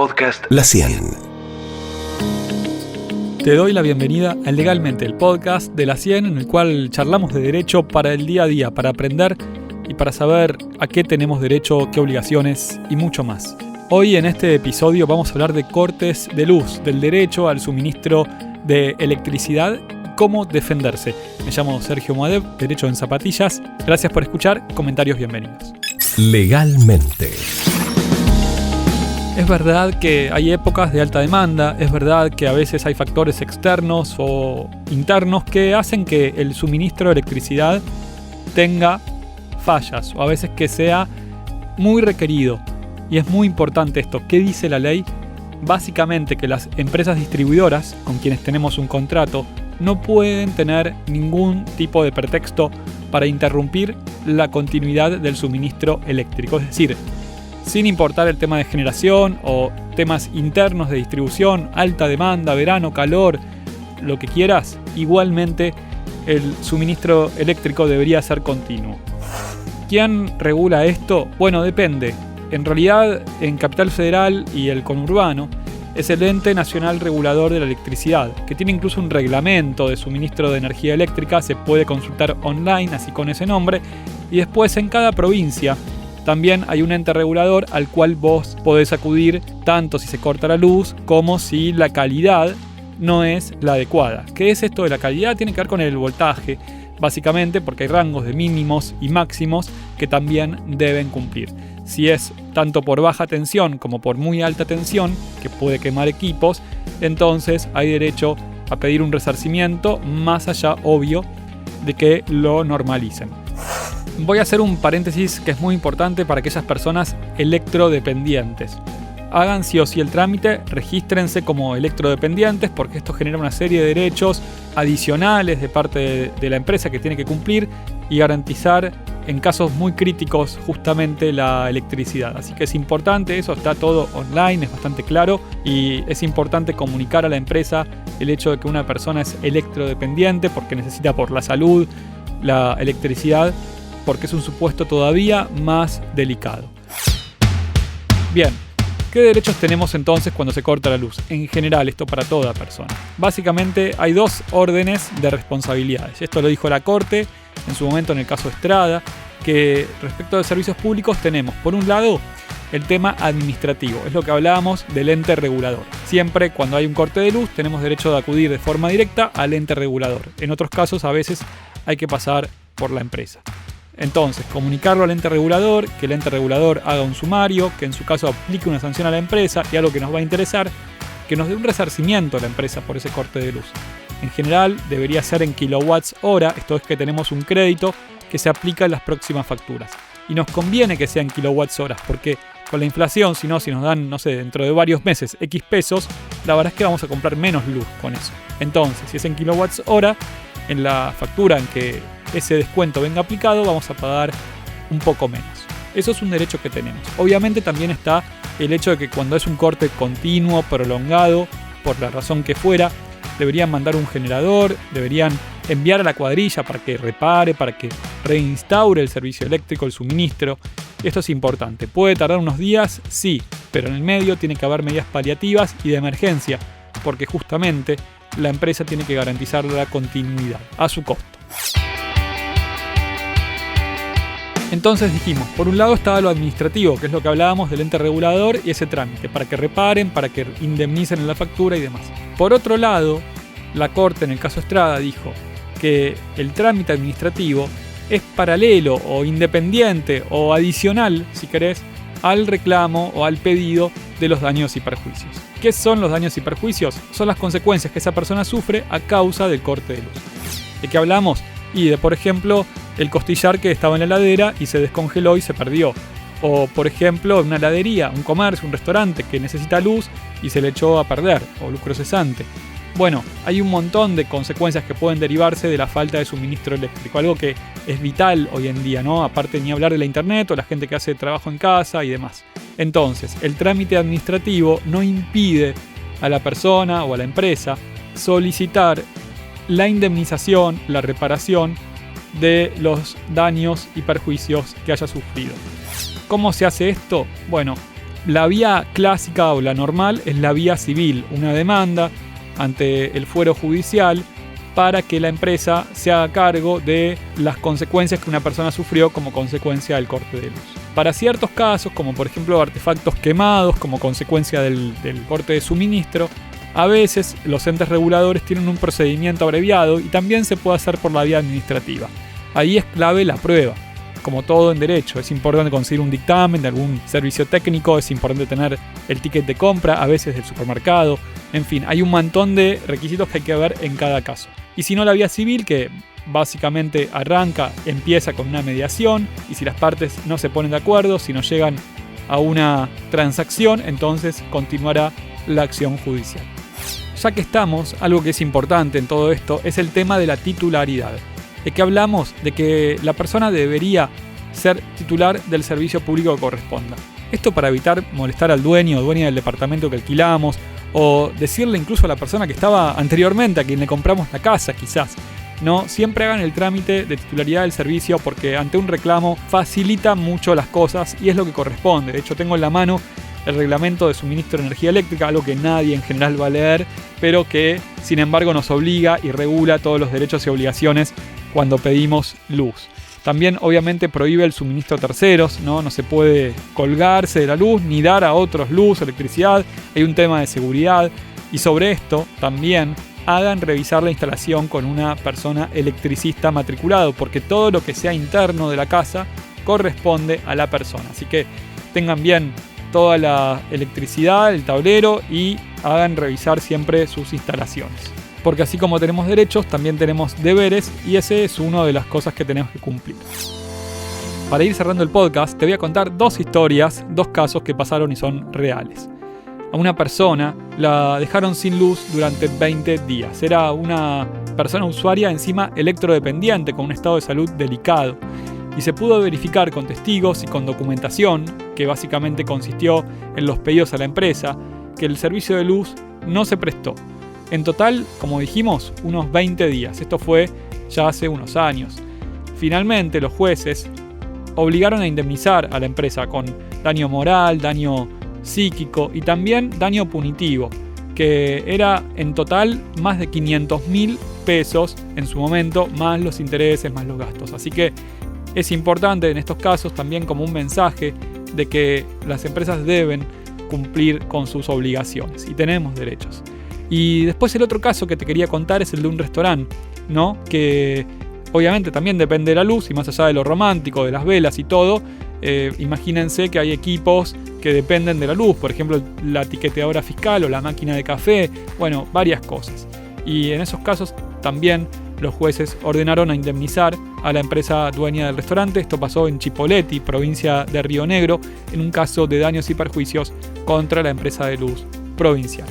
Podcast La 100. Te doy la bienvenida a Legalmente, el podcast de La 100, en el cual charlamos de derecho para el día a día, para aprender y para saber a qué tenemos derecho, qué obligaciones y mucho más. Hoy en este episodio vamos a hablar de cortes de luz, del derecho al suministro de electricidad y cómo defenderse. Me llamo Sergio Moadev, Derecho en Zapatillas. Gracias por escuchar, comentarios bienvenidos. Legalmente. Es verdad que hay épocas de alta demanda, es verdad que a veces hay factores externos o internos que hacen que el suministro de electricidad tenga fallas o a veces que sea muy requerido. Y es muy importante esto. ¿Qué dice la ley? Básicamente que las empresas distribuidoras con quienes tenemos un contrato no pueden tener ningún tipo de pretexto para interrumpir la continuidad del suministro eléctrico. Es decir, sin importar el tema de generación o temas internos de distribución, alta demanda, verano, calor, lo que quieras, igualmente el suministro eléctrico debería ser continuo. ¿Quién regula esto? Bueno, depende. En realidad, en Capital Federal y el conurbano, es el Ente Nacional Regulador de la Electricidad, que tiene incluso un reglamento de suministro de energía eléctrica, se puede consultar online, así con ese nombre, y después en cada provincia también hay un ente regulador al cual vos podés acudir tanto si se corta la luz como si la calidad no es la adecuada. ¿Qué es esto de la calidad? Tiene que ver con el voltaje, básicamente porque hay rangos de mínimos y máximos que también deben cumplir. Si es tanto por baja tensión como por muy alta tensión, que puede quemar equipos, entonces hay derecho a pedir un resarcimiento, más allá, obvio, de que lo normalicen. Voy a hacer un paréntesis que es muy importante para aquellas personas electrodependientes. Hagan sí o sí el trámite, regístrense como electrodependientes porque esto genera una serie de derechos adicionales de parte de la empresa que tiene que cumplir y garantizar en casos muy críticos justamente la electricidad. Así que es importante, eso está todo online, es bastante claro y es importante comunicar a la empresa el hecho de que una persona es electrodependiente porque necesita por la salud la electricidad, porque es un supuesto todavía más delicado. Bien, ¿qué derechos tenemos entonces cuando se corta la luz? En general, esto para toda persona. Básicamente hay dos órdenes de responsabilidades. Esto lo dijo la Corte en su momento en el caso Estrada, que respecto de servicios públicos tenemos, por un lado, el tema administrativo. Es lo que hablábamos del ente regulador. Siempre cuando hay un corte de luz tenemos derecho de acudir de forma directa al ente regulador. En otros casos a veces hay que pasar por la empresa. Entonces, comunicarlo al ente regulador, que el ente regulador haga un sumario, que en su caso aplique una sanción a la empresa y algo que nos va a interesar, que nos dé un resarcimiento a la empresa por ese corte de luz. En general debería ser en kilowatts hora, esto es que tenemos un crédito que se aplica en las próximas facturas. Y nos conviene que sea en kilowatts horas, porque con la inflación, si nos dan, dentro de varios meses X pesos, la verdad es que vamos a comprar menos luz con eso. Entonces, si es en kilowatts hora, en la factura en que ese descuento venga aplicado, vamos a pagar un poco menos. Eso es un derecho que tenemos. Obviamente también está el hecho de que cuando es un corte continuo, prolongado, por la razón que fuera, deberían mandar un generador, deberían enviar a la cuadrilla para que repare, para que reinstaure el servicio eléctrico, el suministro. Esto es importante. ¿Puede tardar unos días? Sí, pero en el medio tiene que haber medidas paliativas y de emergencia, porque justamente la empresa tiene que garantizar la continuidad a su costo. Entonces dijimos, por un lado estaba lo administrativo, que es lo que hablábamos del ente regulador y ese trámite, para que reparen, para que indemnicen en la factura y demás. Por otro lado, la Corte en el caso Estrada dijo que el trámite administrativo es paralelo o independiente o adicional, si querés, al reclamo o al pedido de los daños y perjuicios. ¿Qué son los daños y perjuicios? Son las consecuencias que esa persona sufre a causa del corte de luz. ¿De qué hablamos? Y de, por ejemplo, el costillar que estaba en la heladera y se descongeló y se perdió. O, por ejemplo, una heladería, un comercio, un restaurante que necesita luz y se le echó a perder, o lucro cesante. Bueno, hay un montón de consecuencias que pueden derivarse de la falta de suministro eléctrico, algo que es vital hoy en día, ¿no? Aparte ni hablar de la internet o la gente que hace trabajo en casa y demás. Entonces, el trámite administrativo no impide a la persona o a la empresa solicitar la indemnización, la reparación de los daños y perjuicios que haya sufrido. ¿Cómo se hace esto? Bueno, La vía clásica o la normal es la vía civil, una demanda ante el fuero judicial para que la empresa se haga cargo de las consecuencias que una persona sufrió como consecuencia del corte de luz. Para ciertos casos, como por ejemplo artefactos quemados como consecuencia del corte de suministro, a veces los entes reguladores tienen un procedimiento abreviado y también se puede hacer por la vía administrativa. Ahí es clave la prueba. Como todo en derecho, es importante conseguir un dictamen de algún servicio técnico, es importante tener el ticket de compra, a veces del supermercado, en fin, hay un montón de requisitos que hay que ver en cada caso. Y si no, la vía civil, que básicamente empieza con una mediación, y si las partes no se ponen de acuerdo, si no llegan a una transacción, entonces continuará la acción judicial. Ya que estamos, algo que es importante en todo esto es el tema de la titularidad. ¿De qué hablamos? De que la persona debería ser titular del servicio público que corresponda. Esto para evitar molestar al dueño o dueña del departamento que alquilamos, o decirle incluso a la persona que estaba anteriormente, a quien le compramos la casa quizás. No, siempre hagan el trámite de titularidad del servicio porque ante un reclamo facilita mucho las cosas y es lo que corresponde. De hecho, tengo en la mano el reglamento de suministro de energía eléctrica, algo que nadie en general va a leer, pero que sin embargo nos obliga y regula todos los derechos y obligaciones cuando pedimos luz. También obviamente prohíbe el suministro a terceros, no se puede colgarse de la luz ni dar a otros luz, electricidad, hay un tema de seguridad y sobre esto también hagan revisar la instalación con una persona electricista matriculado, porque todo lo que sea interno de la casa corresponde a la persona, así que tengan bien toda la electricidad, el tablero y hagan revisar siempre sus instalaciones. Porque así como tenemos derechos, también tenemos deberes y ese es una de las cosas que tenemos que cumplir. Para ir cerrando el podcast, te voy a contar 2 historias, 2 casos que pasaron y son reales. A una persona la dejaron sin luz durante 20 días. Era una persona usuaria encima electrodependiente con un estado de salud delicado. Y se pudo verificar con testigos y con documentación, que básicamente consistió en los pedidos a la empresa, que el servicio de luz no se prestó. En total, como dijimos, unos 20 días. Esto fue ya hace unos años. Finalmente, los jueces obligaron a indemnizar a la empresa con daño moral, daño psíquico y también daño punitivo, que era en total más de 500.000 pesos en su momento, más los intereses, más los gastos. Así que es importante en estos casos también como un mensaje de que las empresas deben cumplir con sus obligaciones y tenemos derechos. Y después el otro caso que te quería contar es el de un restaurante, ¿no? Que obviamente también depende de la luz y más allá de lo romántico, de las velas y todo, imagínense que hay equipos que dependen de la luz, por ejemplo la etiquetadora fiscal o la máquina de café, bueno, varias cosas. Y en esos casos también los jueces ordenaron a indemnizar a la empresa dueña del restaurante. Esto pasó en Chipoleti, provincia de Río Negro, en un caso de daños y perjuicios contra la empresa de luz provincial.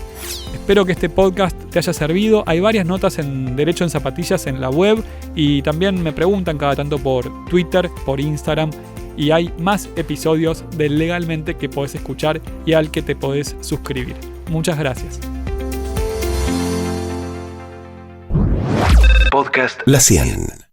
Espero que este podcast te haya servido. Hay varias notas en Derecho en Zapatillas en la web y también me preguntan cada tanto por Twitter, por Instagram y hay más episodios de Legalmente que podés escuchar y al que te podés suscribir. Muchas gracias. Podcast La 100.